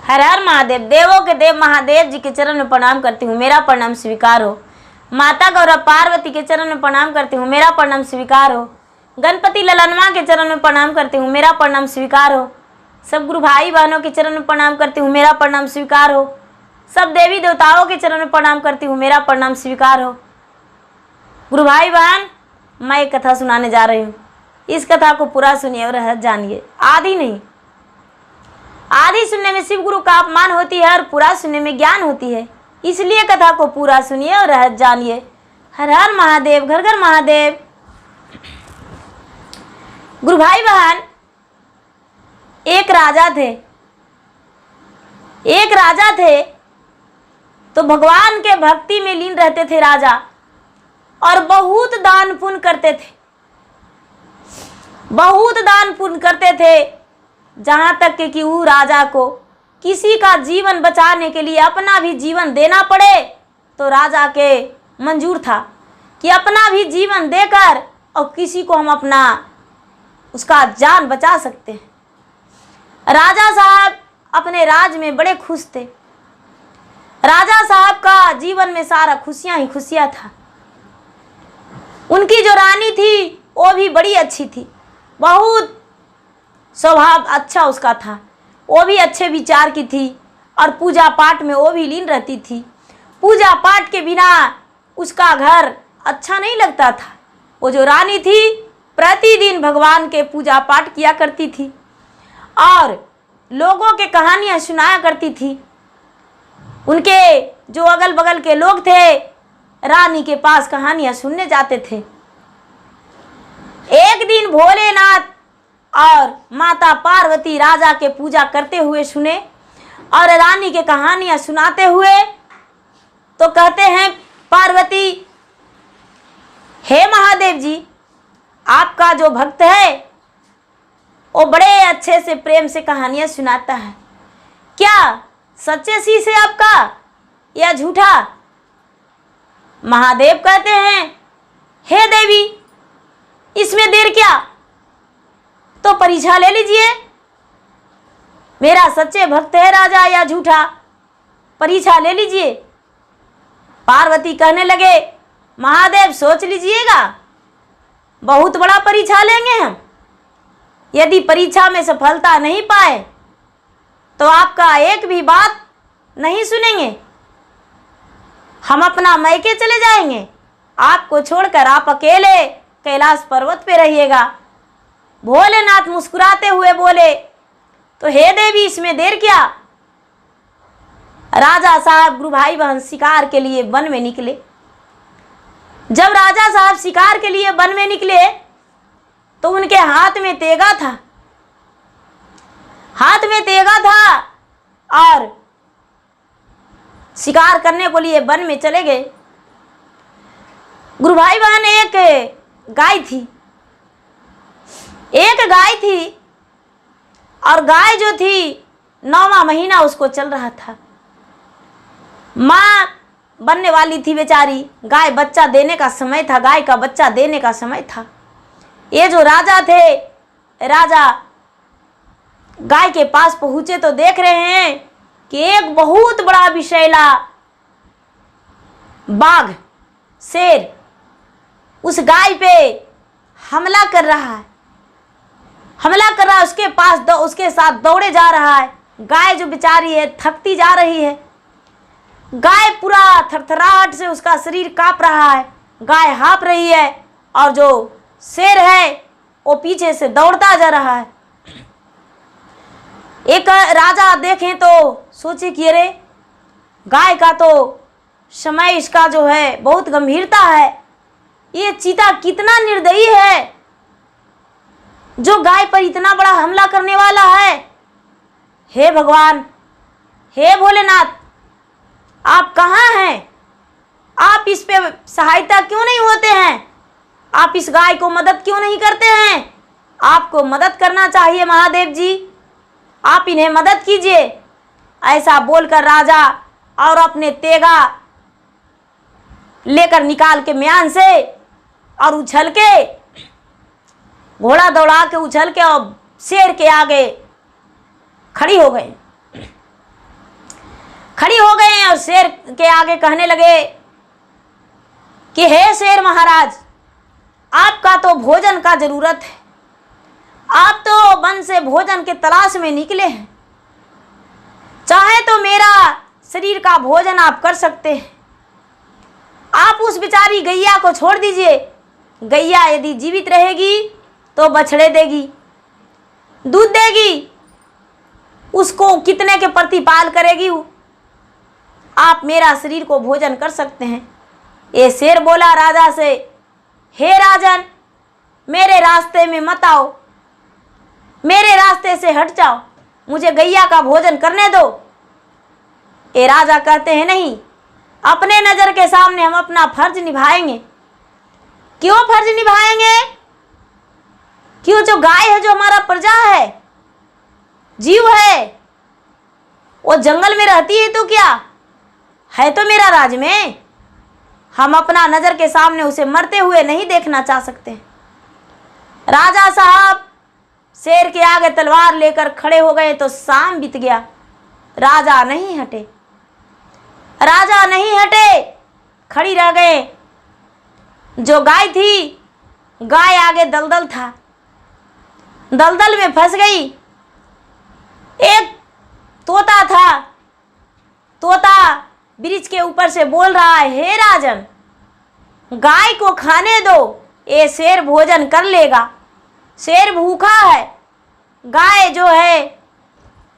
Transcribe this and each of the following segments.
हर हर महादेव। देवों के देव महादेव जी के चरण में प्रणाम करती हूँ, मेरा प्रणाम स्वीकार हो। माता गौरव पार्वती के चरण में प्रणाम करती हूँ, मेरा प्रणाम स्वीकार हो। गणपति ललनमा के चरण में प्रणाम करती हूँ, मेरा प्रणाम स्वीकार हो। सब गुरु भाई बहनों के चरण में प्रणाम करती हूँ, मेरा प्रणाम स्वीकार हो। सब देवी देवताओं के चरण में प्रणाम करती हूँ, मेरा प्रणाम स्वीकार हो। गुरु भाई बहन, मैं एक कथा सुनाने जा रही हूँ। इस कथा को पूरा सुनिए और रहस्य जानिए। आधी नहीं, आधी सुनने में शिव गुरु का अपमान होती है और पूरा सुनने में ज्ञान होती है। इसलिए कथा को पूरा सुनिए और रहस्य जानिए। हर हर महादेव, घर घर महादेव। गुरु भाई बहन, एक राजा थे। एक राजा थे तो भगवान के भक्ति में लीन रहते थे राजा, और बहुत दान पुण्य करते थे, बहुत दान पुण्य करते थे। जहां तक कि वो राजा को किसी का जीवन बचाने के लिए अपना भी जीवन देना पड़े तो राजा के मंजूर था कि अपना भी जीवन देकर और किसी को हम अपना उसका जान बचा सकते हैं। राजा साहब अपने राज में बड़े खुश थे। राजा साहब का जीवन में सारा खुशियां ही खुशियां था। उनकी जो रानी थी वो भी बड़ी अच्छी थी, बहुत स्वभाव अच्छा उसका था, वो भी अच्छे विचार की थी और पूजा पाठ में वो भी लीन रहती थी। पूजा पाठ के बिना उसका घर अच्छा नहीं लगता था। वो जो रानी थी प्रतिदिन भगवान के पूजा पाठ किया करती थी और लोगों के कहानियां सुनाया करती थी। उनके जो अगल बगल के लोग थे रानी के पास कहानियां सुनने जाते थे। एक दिन भोलेनाथ और माता पार्वती राजा के पूजा करते हुए सुने और रानी के कहानियां सुनाते हुए तो कहते हैं, पार्वती, हे महादेव जी, आपका जो भक्त है वो बड़े अच्छे से प्रेम से कहानियां सुनाता है, क्या सच्चे शीश है आपका या झूठा? महादेव कहते हैं, हे देवी, इसमें देर क्या, तो परीक्षा ले लीजिए, मेरा सच्चे भक्त है राजा या झूठा, परीक्षा ले लीजिए। पार्वती कहने लगे, महादेव सोच लीजिएगा, बहुत बड़ा परीक्षा लेंगे हम। यदि परीक्षा में सफलता नहीं पाए तो आपका एक भी बात नहीं सुनेंगे, हम अपना मैके चले जाएंगे, आपको छोड़कर आप अकेले कैलाश पर्वत पे रहिएगा। भोलेनाथ मुस्कुराते हुए बोले, तो हे देवी, इसमें देर क्या? राजा साहब गुरु भाई बहन शिकार के लिए वन में निकले। जब राजा साहब शिकार के लिए वन में निकले तो उनके हाथ में तेगा था, हाथ में तेगा था और शिकार करने के लिए वन में चले गए। गुरु भाई बहन, एक गाय थी, एक गाय थी और गाय जो थी 9वां महीना उसको चल रहा था। माँ बनने वाली थी बेचारी, गाय बच्चा देने का समय था, गाय का बच्चा देने का समय था। ये जो राजा थे, राजा गाय के पास पहुंचे तो देख रहे हैं कि एक बहुत बड़ा विषैला बाघ, शेर उस गाय पे हमला कर रहा है, हमला कर रहा है, उसके पास उसके साथ दौड़े जा रहा है। गाय जो बेचारी है थकती जा रही है, गाय पूरा थरथराहट से उसका शरीर कांप रहा है, गाय हाँफ रही है और जो शेर है वो पीछे से दौड़ता जा रहा है। एक राजा देखें तो सोचे कि अरे गाय का तो समय इसका जो है बहुत गंभीरता है, ये चीता कितना निर्दयी है जो गाय पर इतना बड़ा हमला करने वाला है। हे भगवान, हे भोलेनाथ, आप कहाँ हैं? आप इस पे सहायता क्यों नहीं होते हैं? आप इस गाय को मदद क्यों नहीं करते हैं? आपको मदद करना चाहिए महादेव जी, आप इन्हें मदद कीजिए। ऐसा बोलकर राजा और अपने तेगा लेकर निकाल के म्यान से और उछल के घोड़ा दौड़ा के उछल के और शेर के आगे खड़ी हो गए। खड़ी हो गए और शेर के आगे कहने लगे कि हे शेर महाराज, आपका तो भोजन का जरूरत है, आप तो वन से भोजन के तलाश में निकले हैं, चाहे तो मेरा शरीर का भोजन आप कर सकते हैं। आप उस बेचारी गैया को छोड़ दीजिए, गैया यदि जीवित रहेगी तो बछड़े देगी, दूध देगी, उसको कितने के प्रतिपाल करेगी वो, आप मेरा शरीर को भोजन कर सकते हैं। ये शेर बोला राजा से, हे राजन, मेरे रास्ते में मत आओ, मेरे रास्ते से हट जाओ, मुझे गैया का भोजन करने दो। ये राजा कहते हैं नहीं, अपने नज़र के सामने हम अपना फर्ज निभाएंगे। क्यों फर्ज निभाएंगे? क्यों? जो गाय है, जो हमारा प्रजा है, जीव है, वो जंगल में रहती है तो क्या है, तो मेरा राज में, हम अपना नजर के सामने उसे मरते हुए नहीं देखना चाह सकते। राजा साहब शेर के आगे तलवार लेकर खड़े हो गए तो शाम बीत गया, राजा नहीं हटे, राजा नहीं हटे, खड़ी रह गए। जो गाय थी, गाय आगे दलदल था, दलदल में फंस गई। एक तोता था, तोता ब्रिज के ऊपर से बोल रहा है, हे राजन, गाय को खाने दो, ये शेर भोजन कर लेगा, शेर भूखा है, गाय जो है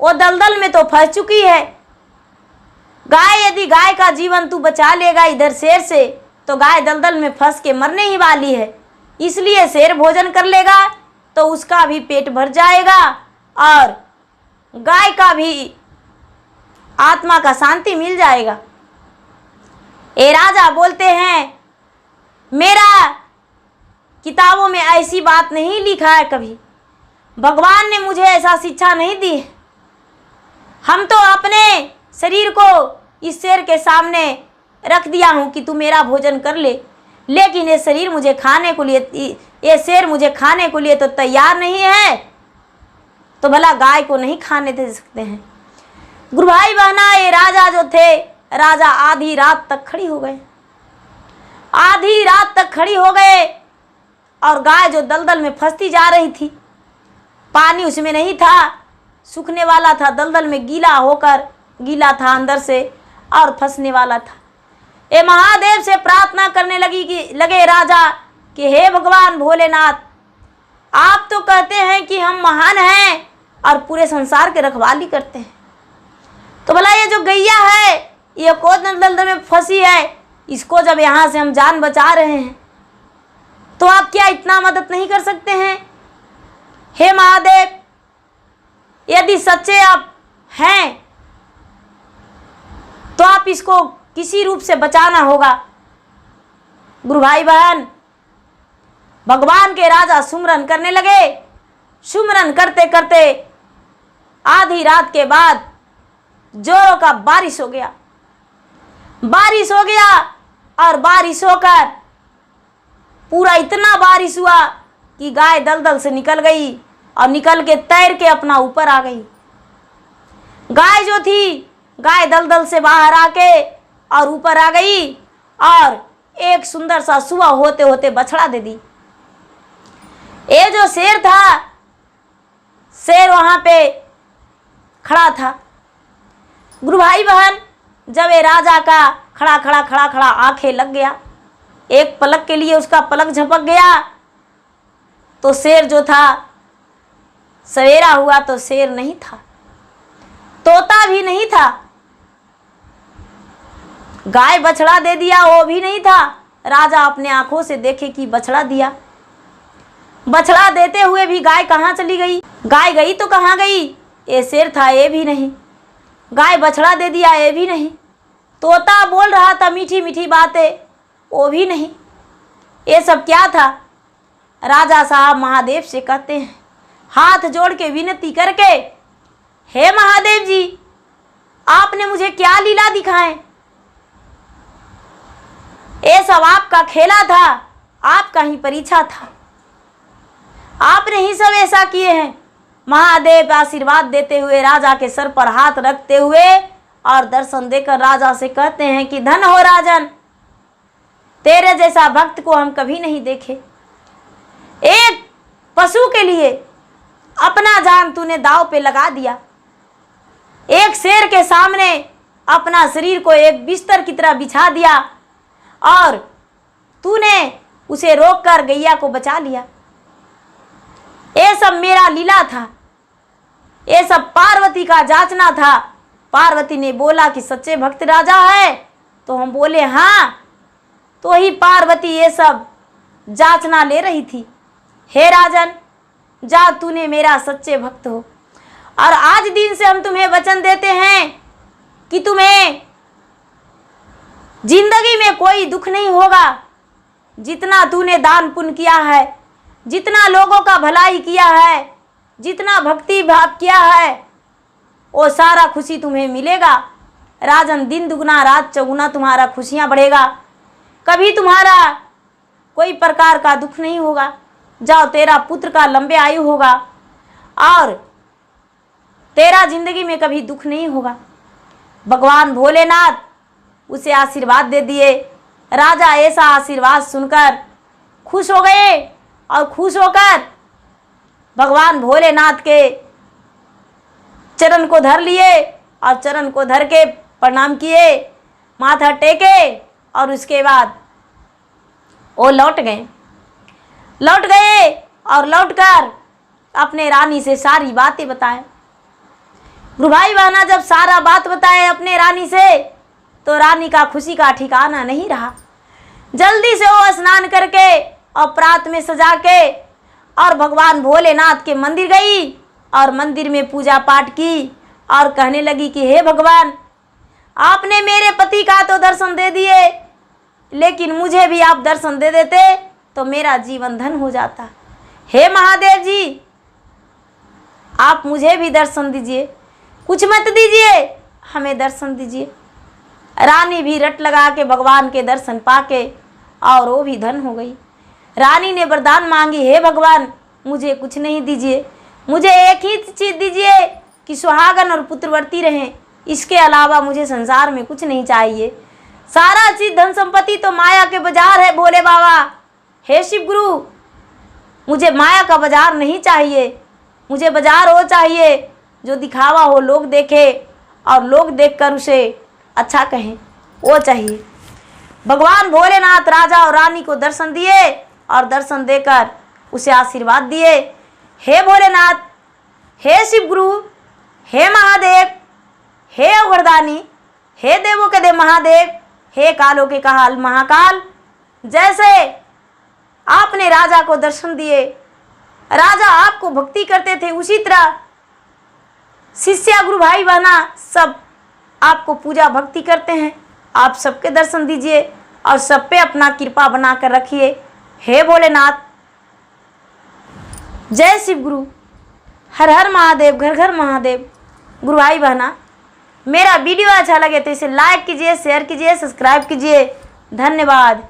वो दलदल में तो फंस चुकी है। गाय, यदि गाय का जीवन तू बचा लेगा इधर शेर से, तो गाय दलदल में फंस के मरने ही वाली है, इसलिए शेर भोजन कर लेगा तो उसका भी पेट भर जाएगा और गाय का भी आत्मा का शांति मिल जाएगा। ये राजा बोलते हैं, मेरा किताबों में ऐसी बात नहीं लिखा है, कभी भगवान ने मुझे ऐसा शिक्षा नहीं दी है। हम तो अपने शरीर को इस शेर के सामने रख दिया हूँ कि तू मेरा भोजन कर ले, लेकिन ये शरीर मुझे खाने को लिए, ये शेर मुझे खाने को लिए तो तैयार नहीं है, तो भला गाय को नहीं खाने दे सकते हैं। गुरु भाई बहना, ये राजा जो थे, राजा आधी रात तक खड़ी हो गए, आधी रात तक खड़ी हो गए, और गाय जो दलदल में फंसती जा रही थी, पानी उसमें नहीं था, सूखने वाला था, दलदल में गीला होकर, गीला था अंदर से और फंसने वाला था। ये महादेव से प्रार्थना करने लगे राजा कि हे भगवान भोलेनाथ, आप तो कहते हैं कि हम महान हैं और पूरे संसार के रखवाली करते हैं, तो भला ये जो गैया है, ये कौन दलदल में फंसी है, इसको जब यहाँ से हम जान बचा रहे हैं, तो आप क्या इतना मदद नहीं कर सकते हैं? हे महादेव, यदि सच्चे आप हैं तो आप इसको किसी रूप से बचाना होगा। गुरु भाई बहन, भगवान के राजा सुमरन करने लगे। सुमरन करते करते आधी रात के बाद जोरों का बारिश हो गया, बारिश हो गया, और बारिश होकर पूरा इतना बारिश हुआ कि गाय दलदल से निकल गई और निकल के तैर के अपना ऊपर आ गई। गाय जो थी, गाय दलदल से बाहर आके और ऊपर आ गई और एक सुंदर सा सुबह होते होते बछड़ा दे दी। ये जो शेर था, शेर वहां पे खड़ा था। गुरु भाई बहन, जब ये राजा का खड़ा आंखें लग गया, एक पलक के लिए उसका पलक झपक गया, तो शेर जो था, सवेरा हुआ तो शेर नहीं था, तोता भी नहीं था, गाय बछड़ा दे दिया वो भी नहीं था। राजा अपने आंखों से देखे कि बछड़ा दिया, बछड़ा देते हुए भी गाय कहाँ चली गई? गाय गई तो कहाँ गई? ये शेर था, ये भी नहीं। गाय बछड़ा दे दिया, ये भी नहीं। तोता बोल रहा था मीठी मीठी बातें, वो भी नहीं। ये सब क्या था? राजा साहब महादेव से कहते हैं, हाथ जोड़ के विनती करके, हे महादेव जी, आपने मुझे क्या लीला दिखाएं? ये सब आपका खेला था, आपका ही परीक्षा था, आपने ही सब ऐसा किए हैं। महादेव आशीर्वाद देते हुए राजा के सर पर हाथ रखते हुए और दर्शन देकर राजा से कहते हैं कि धन हो राजन, तेरे जैसा भक्त को हम कभी नहीं देखे। एक पशु के लिए अपना जान तूने दांव पे लगा दिया। एक शेर के सामने अपना शरीर को एक बिस्तर की तरह बिछा दिया और तूने उसे रोककर गैया को बचा लिया। ये सब मेरा लीला था, ये सब पार्वती का जांचना था। पार्वती ने बोला कि सच्चे भक्त राजा है, तो हम बोले हाँ। तो ही पार्वती ये सब जांचना ले रही थी। हे राजन, जा, तूने मेरा सच्चे भक्त हो और आज दिन से हम तुम्हें वचन देते हैं कि तुम्हें जिंदगी में कोई दुख नहीं होगा। जितना तूने दान पुण्य किया है, जितना लोगों का भलाई किया है, जितना भक्ति भाव किया है, वो सारा खुशी तुम्हें मिलेगा। राजन, दिन दुगना रात चौगुना तुम्हारा खुशियाँ बढ़ेगा। कभी तुम्हारा कोई प्रकार का दुख नहीं होगा। जाओ, तेरा पुत्र का लंबे आयु होगा और तेरा जिंदगी में कभी दुख नहीं होगा। भगवान भोलेनाथ उसे आशीर्वाद दे दिए। राजा ऐसा आशीर्वाद सुनकर खुश हो गए और खुश होकर भगवान भोलेनाथ के चरण को धर लिए और चरण को धर के प्रणाम किए, माथा टेके और उसके बाद वो लौट गए और लौटकर अपने रानी से सारी बातें बताए। गुरु भाई बहना जब सारा बात बताए अपने रानी से, तो रानी का खुशी का ठिकाना नहीं रहा। जल्दी से वो स्नान करके और प्रात में सजा के और भगवान भोलेनाथ के मंदिर गई और मंदिर में पूजा पाठ की और कहने लगी कि हे भगवान, आपने मेरे पति का तो दर्शन दे दिए, लेकिन मुझे भी आप दर्शन दे देते तो मेरा जीवन धन हो जाता। हे महादेव जी, आप मुझे भी दर्शन दीजिए, कुछ मत दीजिए, हमें दर्शन दीजिए। रानी भी रट लगा के भगवान के दर्शन पाके और वो भी धन हो गई। रानी ने वरदान मांगी, हे भगवान, मुझे कुछ नहीं दीजिए, मुझे एक ही चीज़ दीजिए कि सुहागन और पुत्रवती रहें, इसके अलावा मुझे संसार में कुछ नहीं चाहिए। सारा चीज़ धन संपत्ति तो माया के बाजार है भोले बाबा। हे शिव गुरु, मुझे माया का बाजार नहीं चाहिए, मुझे बाजार वो चाहिए जो दिखावा हो, लोग देखे और लोग देखकर उसे अच्छा कहें, वो चाहिए। भगवान भोलेनाथ राजा और रानी को दर्शन दिए और दर्शन देकर उसे आशीर्वाद दिए। हे भोलेनाथ, हे शिव गुरु, हे महादेव, हे वरदानी, हे देवों के देव महादेव, हे कालों के काल महाकाल, जैसे आपने राजा को दर्शन दिए, राजा आपको भक्ति करते थे, उसी तरह शिष्या गुरु भाई बहना सब आपको पूजा भक्ति करते हैं। आप सबके दर्शन दीजिए और सब पे अपना कृपा बनाकर रखिए। हे भोलेनाथ, जय शिव गुरु, हर हर महादेव, घर घर महादेव। गुरु भाई बहना, मेरा वीडियो अच्छा लगे तो इसे लाइक कीजिए, शेयर कीजिए, सब्सक्राइब कीजिए। धन्यवाद।